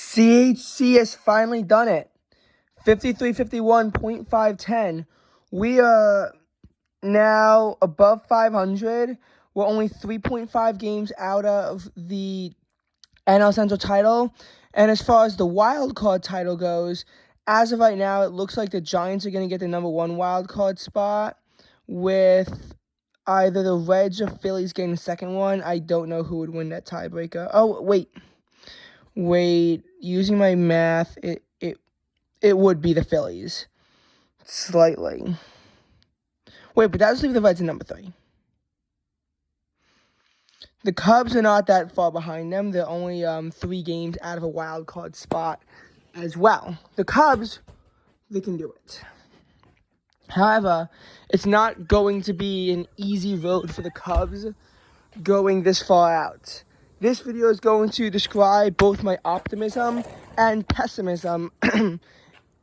CHC has finally done it. 53-51.510. We are now above 500. We're only 3.5 games out of the NL Central title. And as far as the wild card title goes, as of right now, it looks like the Giants are going to get the number one wild card spot, with either the Reds or Phillies getting the second one. I don't know who would win that tiebreaker. Oh, wait. Using my math, it would be the Phillies. Slightly. Wait, but that would leave the Reds in number 3. The Cubs are not that far behind them. They're only 3 games out of a wild card spot as well. The Cubs, they can do it. However, it's not going to be an easy road for the Cubs going this far out. This video is going to describe both my optimism and pessimism in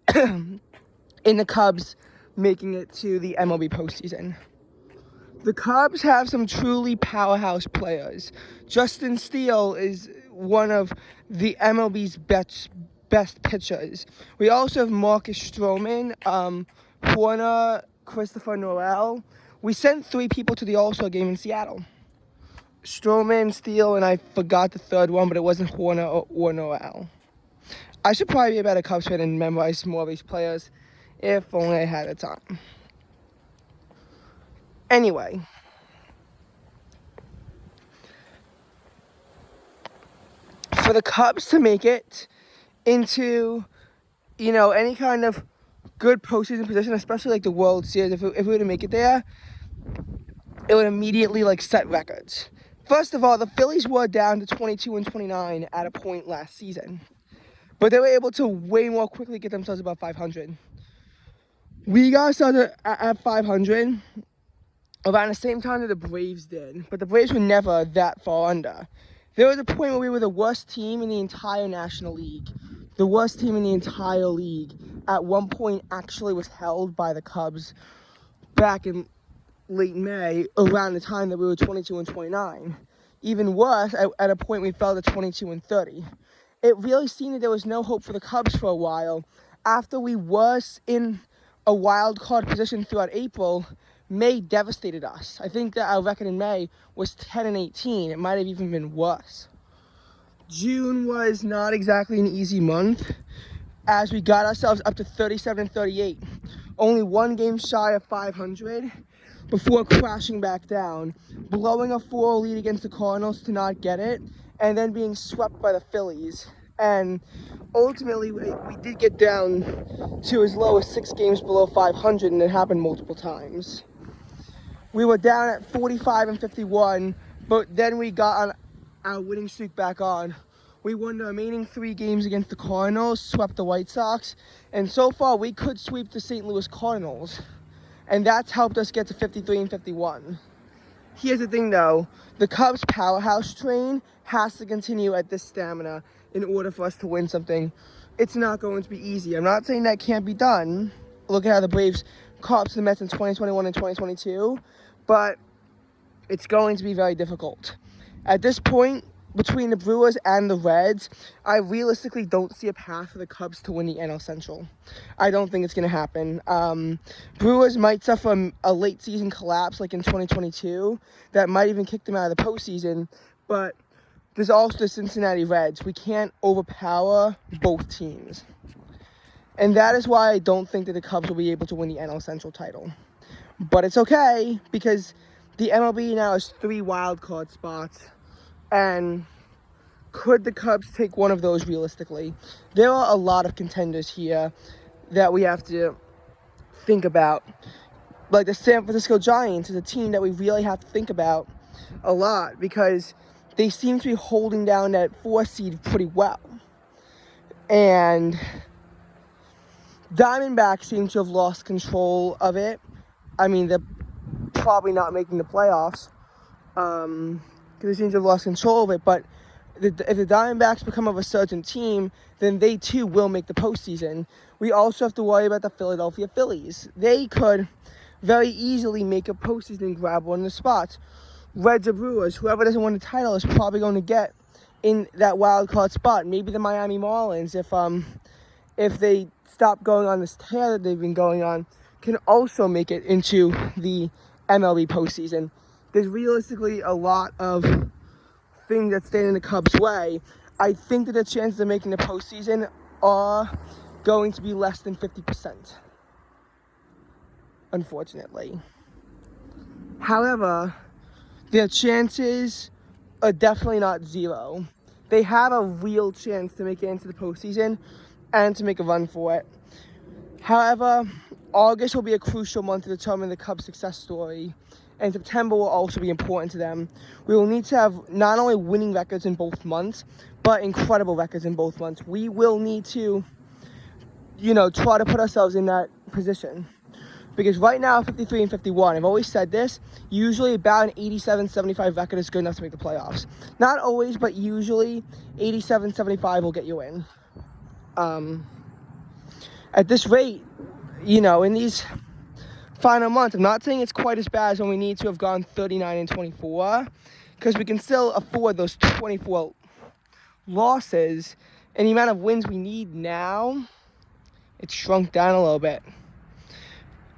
the Cubs making it to the MLB postseason. The Cubs have some truly powerhouse players. Justin Steele is one of the MLB's best pitchers. We also have Marcus Stroman, Horner, Christopher Norrell. We sent 3 people to the All-Star game in Seattle. Stroman, Steele, and I forgot the third one, but it wasn't Horner or Norrell. I should probably be a better Cubs fan and memorize more of these players, if only I had the time. Anyway, for the Cubs to make it into, any kind of good postseason position, especially like the World Series, if we were to make it there, it would immediately set records. First of all, the Phillies were down to 22-29 at a point last season, but they were able to way more quickly get themselves above 500. We got started at 500 around the same time that the Braves did, but the Braves were never that far under. There was a point where we were the worst team in the entire National League. The worst team in the entire league at one point actually was held by the Cubs back in late May, around the time that we were 22-29. Even worse, at a point we fell to 22-30. It really seemed that there was no hope for the Cubs for a while. After we were in a wild card position throughout April, May devastated us. I think that our record in May was 10-18. It might have even been worse. June was not exactly an easy month, as we got ourselves up to 37-38. Only 1 game shy of 500 before crashing back down, blowing a 4 lead against the Cardinals to not get it, and then being swept by the Phillies. And ultimately, we did get down to as low as 6 games below 500, and it happened multiple times. We were down at 45-51, but then we got on our winning streak back on. We won the remaining 3 games against the Cardinals, swept the White Sox, and so far we could sweep the St. Louis Cardinals. And that's helped us get to 53-51. Here's the thing though, the Cubs powerhouse train has to continue at this stamina in order for us to win something. It's not going to be easy. I'm not saying that can't be done. Look at how the Braves caught up to the Mets in 2021 and 2022, but it's going to be very difficult. At this point, between the Brewers and the Reds, I realistically don't see a path for the Cubs to win the NL Central. I don't think it's going to happen. Brewers might suffer a late season collapse like in 2022 that might even kick them out of the postseason, but there's also the Cincinnati Reds. We can't overpower both teams. And that is why I don't think that the Cubs will be able to win the NL Central title. But it's okay, because the MLB now has 3 wild card spots. And could the Cubs take one of those realistically? There are a lot of contenders here that we have to think about. Like the San Francisco Giants is a team that we really have to think about a lot, because they seem to be holding down that 4 seed pretty well. And Diamondbacks seem to have lost control of it. I mean, they're probably not making the playoffs. Because they seem to have lost control of it, but if the Diamondbacks become a resurgent team, then they too will make the postseason. We also have to worry about the Philadelphia Phillies. They could very easily make a postseason and grab one of the spots. Reds or Brewers, whoever doesn't win the title is probably going to get in that wild card spot. Maybe the Miami Marlins, if they stop going on this tear that they've been going on, can also make it into the MLB postseason. There's realistically a lot of things that stand in the Cubs' way. I think that the chances of making the postseason are going to be less than 50%, unfortunately. However, their chances are definitely not zero. They have a real chance to make it into the postseason and to make a run for it. However, August will be a crucial month to determine the Cubs' success story, and September will also be important to them. We will need to have not only winning records in both months, but incredible records in both months. We will need to, try to put ourselves in that position. Because right now, 53 and 51, I've always said this, usually about an 87-75 record is good enough to make the playoffs. Not always, but usually 87-75 will get you in. At this rate, in these final months, I'm not saying it's quite as bad as when we need to have gone 39 and 24, because we can still afford those 24 losses, and the amount of wins we need now, it's shrunk down a little bit.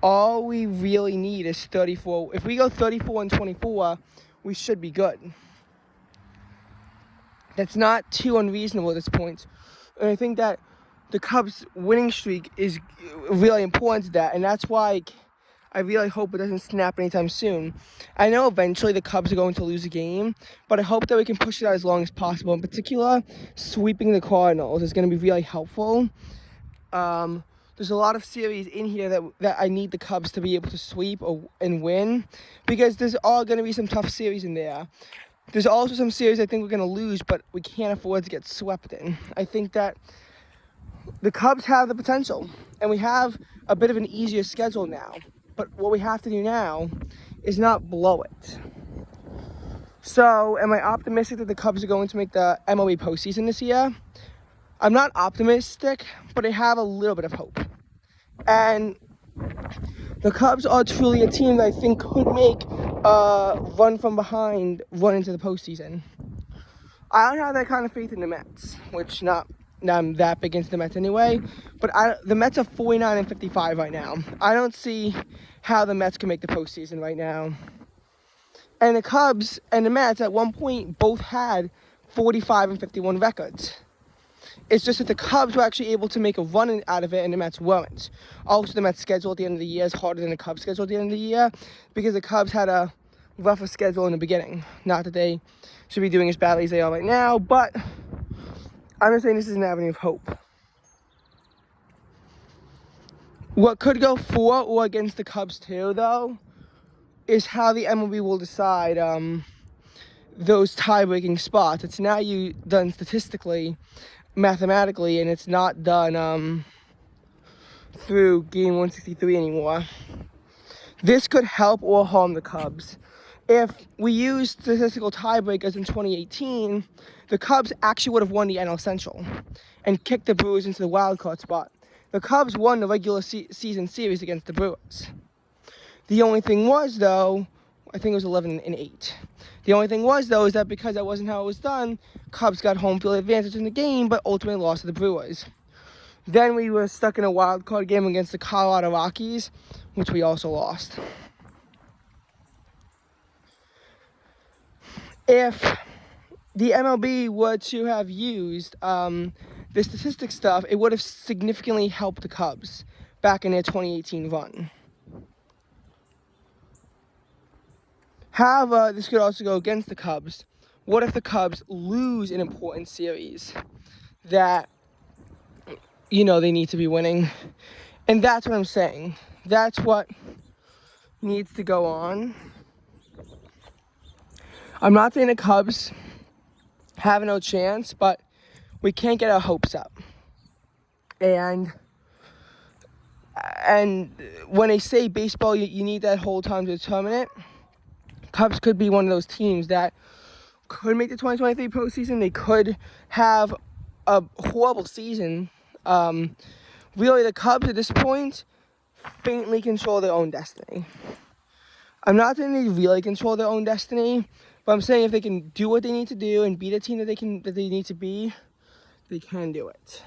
All we really need is 34. If we go 34 and 24, we should be good. That's not too unreasonable at this point. And I think that the Cubs' winning streak is really important to that, and that's why I really hope it doesn't snap anytime soon. I know eventually the Cubs are going to lose a game, but I hope that we can push it out as long as possible. In particular, sweeping the Cardinals is going to be really helpful. There's a lot of series in here that I need the Cubs to be able to sweep and win, because there's all going to be some tough series in there. There's also some series I think we're going to lose, but we can't afford to get swept in. I think that the Cubs have the potential, and we have a bit of an easier schedule now. But what we have to do now is not blow it. So, am I optimistic that the Cubs are going to make the MLB postseason this year? I'm not optimistic, but I have a little bit of hope. And the Cubs are truly a team that I think could make a run from behind run into the postseason. I don't have that kind of faith in the Mets, which I'm that big into the Mets anyway, but the Mets are 49 and 55 right now. I don't see how the Mets can make the postseason right now. And the Cubs and the Mets at one point both had 45 and 51 records. It's just that the Cubs were actually able to make a run out of it, and the Mets weren't. Also, the Mets' schedule at the end of the year is harder than the Cubs' schedule at the end of the year, because the Cubs had a rougher schedule in the beginning. Not that they should be doing as badly as they are right now, but I'm just saying this is an avenue of hope. What could go for or against the Cubs too, though, is how the MLB will decide those tie-breaking spots. It's now done statistically, mathematically, and it's not done through game 163 anymore. This could help or harm the Cubs. If we used statistical tiebreakers in 2018, the Cubs actually would have won the NL Central and kicked the Brewers into the wild card spot. The Cubs won the regular season series against the Brewers. The only thing was, though, I think it was 11 and 8. The only thing was, though, is that because that wasn't how it was done, Cubs got home field advantage in the game, but ultimately lost to the Brewers. Then we were stuck in a wild card game against the Colorado Rockies, which we also lost. If the MLB were to have used the statistic stuff, it would have significantly helped the Cubs back in their 2018 run. However, this could also go against the Cubs. What if the Cubs lose an important series that, they need to be winning? And that's what I'm saying. That's what needs to go on. I'm not saying the Cubs have no chance, but we can't get our hopes up. And when they say baseball, you need that whole time to determine it. Cubs could be one of those teams that could make the 2023 postseason. They could have a horrible season. Really, the Cubs at this point faintly control their own destiny. I'm not saying they really control their own destiny, But I'm saying if they can do what they need to do and be the team that they need to be, they can do it.